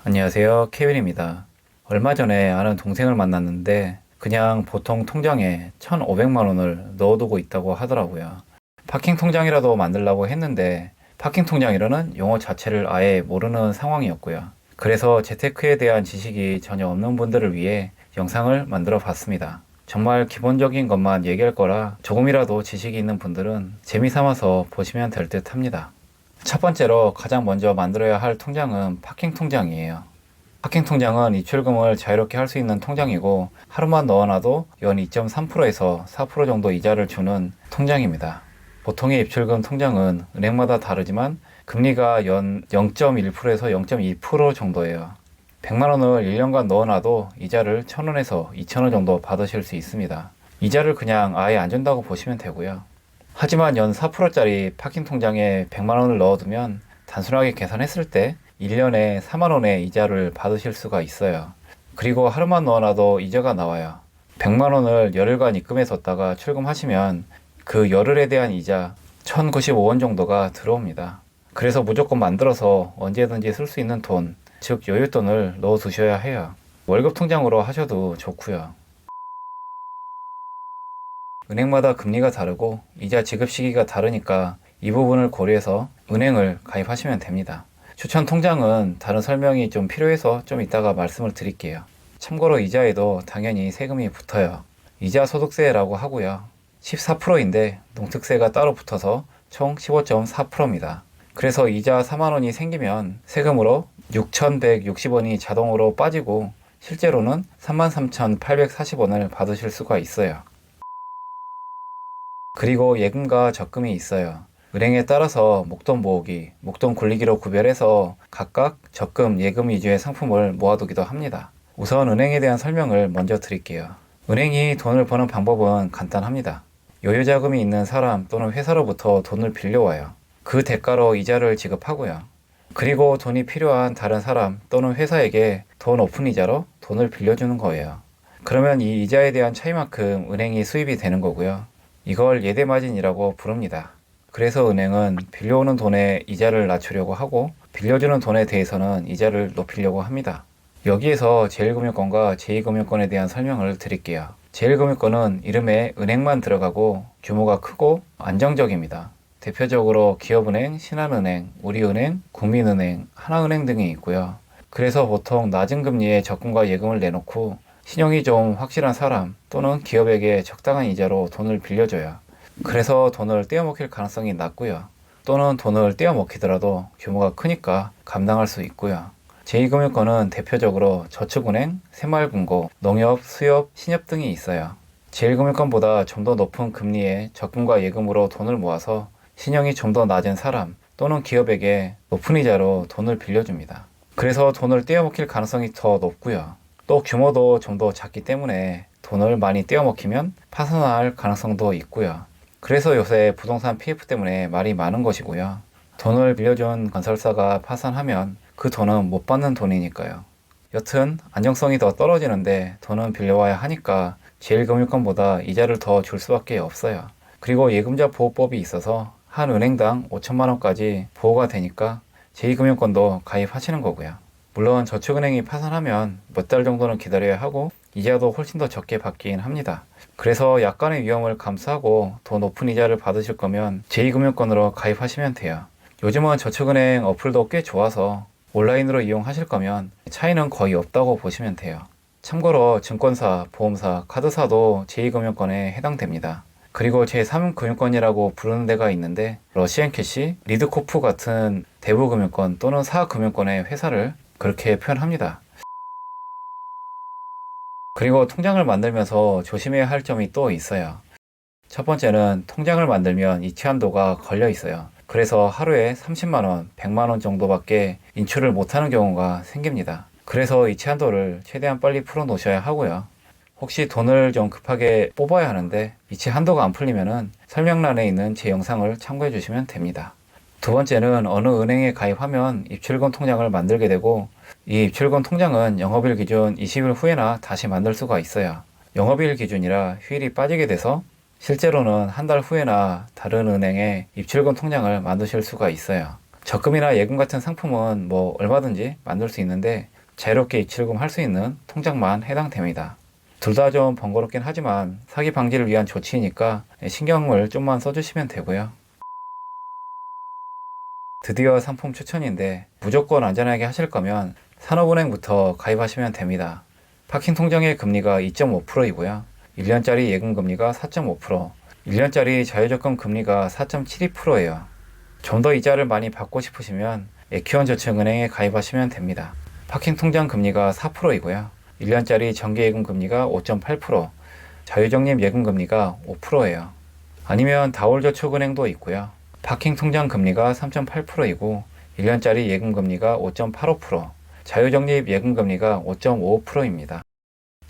안녕하세요. 케빈입니다. 얼마 전에 아는 동생을 만났는데 그냥 보통 통장에 1,500만 원을 넣어두고 있다고 하더라고요. 파킹 통장이라도 만들려고 했는데 파킹 통장이라는 용어 자체를 아예 모르는 상황이었고요. 그래서 재테크에 대한 지식이 전혀 없는 분들을 위해 영상을 만들어 봤습니다. 정말 기본적인 것만 얘기할 거라 조금이라도 지식이 있는 분들은 재미삼아서 보시면 될 듯 합니다. 첫 번째로 가장 먼저 만들어야 할 통장은 파킹 통장이에요. 파킹 통장은 입출금을 자유롭게 할 수 있는 통장이고 하루만 넣어놔도 연 2.3%에서 4% 정도 이자를 주는 통장입니다. 보통의 입출금 통장은 은행마다 다르지만 금리가 연 0.1%에서 0.2% 정도예요. 100만 원을 1년간 넣어놔도 이자를 1,000원에서 2,000원 정도 받으실 수 있습니다. 이자를 그냥 아예 안 준다고 보시면 되고요. 하지만 연 4%짜리 파킹 통장에 100만 원을 넣어두면 단순하게 계산했을 때 1년에 4만 원의 이자를 받으실 수가 있어요. 그리고 하루만 넣어놔도 이자가 나와요. 100만 원을 열흘간 입금해뒀다가 출금하시면 그 열흘에 대한 이자 1,095원 정도가 들어옵니다. 그래서 무조건 만들어서 언제든지 쓸 수 있는 돈, 즉 여윳돈을 넣어두셔야 해요. 월급 통장으로 하셔도 좋고요. 은행마다 금리가 다르고 이자 지급 시기가 다르니까 이 부분을 고려해서 은행을 가입하시면 됩니다. 추천 통장은 다른 설명이 좀 필요해서 좀 이따가 말씀을 드릴게요. 참고로 이자에도 당연히 세금이 붙어요. 이자 소득세라고 하고요. 14%인데 농특세가 따로 붙어서 총 15.4%입니다. 그래서 이자 4만 원이 생기면 세금으로 6,160원이 자동으로 빠지고 실제로는 33,840원을 받으실 수가 있어요. 그리고 예금과 적금이 있어요. 은행에 따라서 목돈 모으기, 목돈 굴리기로 구별해서 각각 적금, 예금 위주의 상품을 모아두기도 합니다. 우선 은행에 대한 설명을 먼저 드릴게요. 은행이 돈을 버는 방법은 간단합니다. 여유자금이 있는 사람 또는 회사로부터 돈을 빌려와요. 그 대가로 이자를 지급하고요. 그리고 돈이 필요한 다른 사람 또는 회사에게 더 높은 이자로 돈을 빌려주는 거예요. 그러면 이 이자에 대한 차이만큼 은행이 수입이 되는 거고요. 이걸 예대마진이라고 부릅니다. 그래서 은행은 빌려오는 돈의 이자를 낮추려고 하고 빌려주는 돈에 대해서는 이자를 높이려고 합니다. 여기에서 제1금융권과 제2금융권에 대한 설명을 드릴게요. 제1금융권은 이름에 은행만 들어가고 규모가 크고 안정적입니다. 대표적으로 기업은행, 신한은행, 우리은행, 국민은행, 하나은행 등이 있고요. 그래서 보통 낮은 금리의 적금과 예금을 내놓고 신용이 좀 확실한 사람 또는 기업에게 적당한 이자로 돈을 빌려줘요. 그래서 돈을 떼어먹힐 가능성이 낮고요. 또는 돈을 떼어먹히더라도 규모가 크니까 감당할 수 있고요. 제2금융권은 대표적으로 저축은행, 새마을금고, 농협, 수협, 신협 등이 있어요. 제1금융권보다 좀 더 높은 금리의 적금과 예금으로 돈을 모아서 신용이 좀 더 낮은 사람 또는 기업에게 높은 이자로 돈을 빌려줍니다. 그래서 돈을 떼어먹힐 가능성이 더 높고요. 또 규모도 좀 더 작기 때문에 돈을 많이 떼어먹히면 파산할 가능성도 있고요. 그래서 요새 부동산 PF 때문에 말이 많은 것이고요. 돈을 빌려준 건설사가 파산하면 그 돈은 못 받는 돈이니까요. 여튼 안정성이 더 떨어지는데 돈은 빌려와야 하니까 제1금융권보다 이자를 더 줄 수밖에 없어요. 그리고 예금자 보호법이 있어서 한 은행당 5천만 원까지 보호가 되니까 제2금융권도 가입하시는 거고요. 물론 저축은행이 파산하면 몇 달 정도는 기다려야 하고 이자도 훨씬 더 적게 받긴 합니다. 그래서 약간의 위험을 감수하고 더 높은 이자를 받으실 거면 제2금융권으로 가입하시면 돼요. 요즘은 저축은행 어플도 꽤 좋아서 온라인으로 이용하실 거면 차이는 거의 없다고 보시면 돼요. 참고로 증권사, 보험사, 카드사도 제2금융권에 해당됩니다. 그리고 제3금융권이라고 부르는 데가 있는데 러시앤캐시, 리드코프 같은 대부금융권 또는 사금융권의 회사를 그렇게 표현합니다. 그리고 통장을 만들면서 조심해야 할 점이 또 있어요. 첫 번째는 통장을 만들면 이체 한도가 걸려 있어요. 그래서 하루에 30만원, 100만원 정도밖에 인출을 못하는 경우가 생깁니다. 그래서 이체 한도를 최대한 빨리 풀어 놓으셔야 하고요. 혹시 돈을 좀 급하게 뽑아야 하는데 이체 한도가 안 풀리면은 설명란에 있는 제 영상을 참고해 주시면 됩니다. 두 번째는 어느 은행에 가입하면 입출금 통장을 만들게 되고 이 입출금 통장은 영업일 기준 20일 후에나 다시 만들 수가 있어요. 영업일 기준이라 휴일이 빠지게 돼서 실제로는 한 달 후에나 다른 은행에 입출금 통장을 만드실 수가 있어요. 적금이나 예금 같은 상품은 뭐 얼마든지 만들 수 있는데 자유롭게 입출금할 수 있는 통장만 해당됩니다. 둘 다 좀 번거롭긴 하지만 사기 방지를 위한 조치이니까 신경을 좀만 써주시면 되고요. 드디어 상품 추천인데 무조건 안전하게 하실 거면 산업은행부터 가입하시면 됩니다. 파킹 통장의 금리가 2.5%이고요. 1년짜리 예금 금리가 4.5%, 1년짜리 자유적금 금리가 4.72%예요. 좀 더 이자를 많이 받고 싶으시면 에큐원저축은행에 가입하시면 됩니다. 파킹 통장 금리가 4%이고요. 1년짜리 정기예금 금리가 5.8%, 자유적립 예금 금리가 5%예요. 아니면 다올저축은행도 있고요. 파킹 통장 금리가 3.8%이고 1년짜리 예금 금리가 5.85%, 자유적립 예금 금리가 5.55%입니다.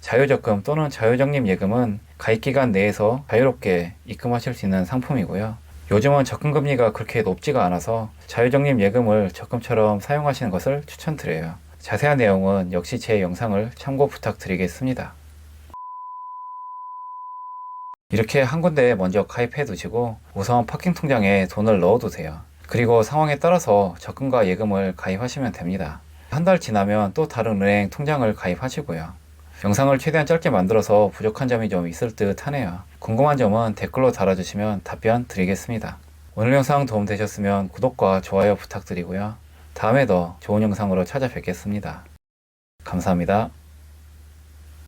자유적금 또는 자유적립 예금은 가입기간 내에서 자유롭게 입금하실 수 있는 상품이고요. 요즘은 적금금리가 그렇게 높지가 않아서 자유적립 예금을 적금처럼 사용하시는 것을 추천드려요. 자세한 내용은 역시 제 영상을 참고 부탁드리겠습니다. 이렇게 한 군데 먼저 가입해 두시고 우선 파킹 통장에 돈을 넣어 두세요. 그리고 상황에 따라서 적금과 예금을 가입하시면 됩니다. 한 달 지나면 또 다른 은행 통장을 가입하시고요. 영상을 최대한 짧게 만들어서 부족한 점이 좀 있을 듯 하네요. 궁금한 점은 댓글로 달아주시면 답변 드리겠습니다. 오늘 영상 도움되셨으면 구독과 좋아요 부탁드리고요. 다음에 더 좋은 영상으로 찾아뵙겠습니다. 감사합니다.